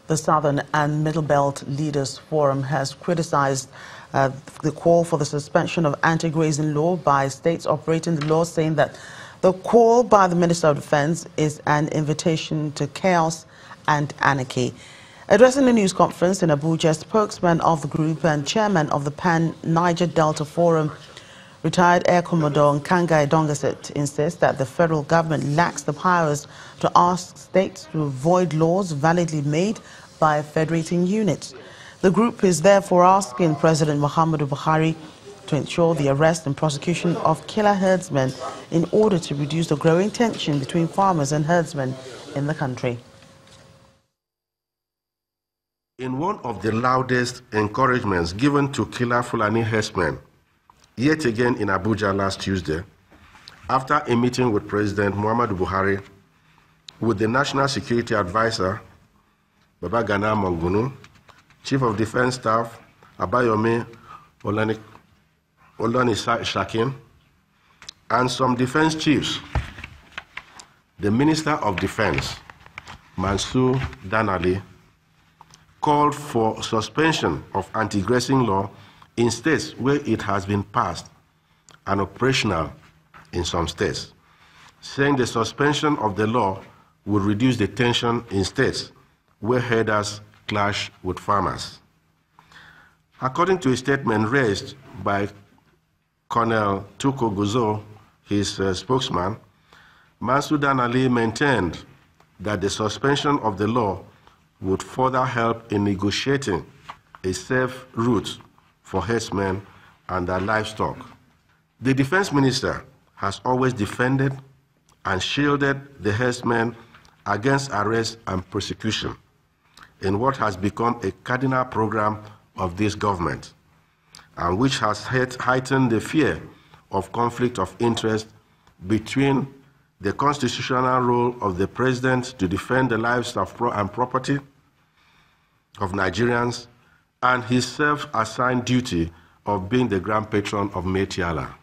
The Southern and Middle Belt Leaders Forum has criticized the call for the suspension of anti-grazing law by states operating the law, saying that the call by the Minister of Defense is an invitation to chaos and anarchy. Addressing the news conference in Abuja, spokesman of the group and chairman of the Pan-Niger Delta Forum, retired Air Commodore Nkangai Dongaset, insists that the federal government lacks the powers to ask states to void laws validly made by federating units. The group is therefore asking President Muhammadu Buhari to ensure the arrest and prosecution of killer herdsmen in order to reduce the growing tension between farmers and herdsmen in the country. In one of the loudest encouragements given to killer Fulani herdsmen, yet again in Abuja last Tuesday, after a meeting with President Muhammadu Buhari, with the National Security Advisor, Baba Gana Mongunu, Chief of Defense Staff, Abayomi Shakin, and some defense chiefs, the Minister of Defense, Mansour Danali, called for suspension of anti-grazing law in states where it has been passed and operational in some states, saying the suspension of the law would reduce the tension in states where herders clash with farmers. According to a statement raised by Colonel Tuko Guzo, his spokesman, Mansour Danali maintained that the suspension of the law would further help in negotiating a safe route for herdsmen and their livestock. The defense minister has always defended and shielded the herdsmen against arrest and prosecution in what has become a cardinal program of this government, and which has heightened the fear of conflict of interest between the constitutional role of the president to defend the lives and property of Nigerians and his self-assigned duty of being the grand patron of Metiala.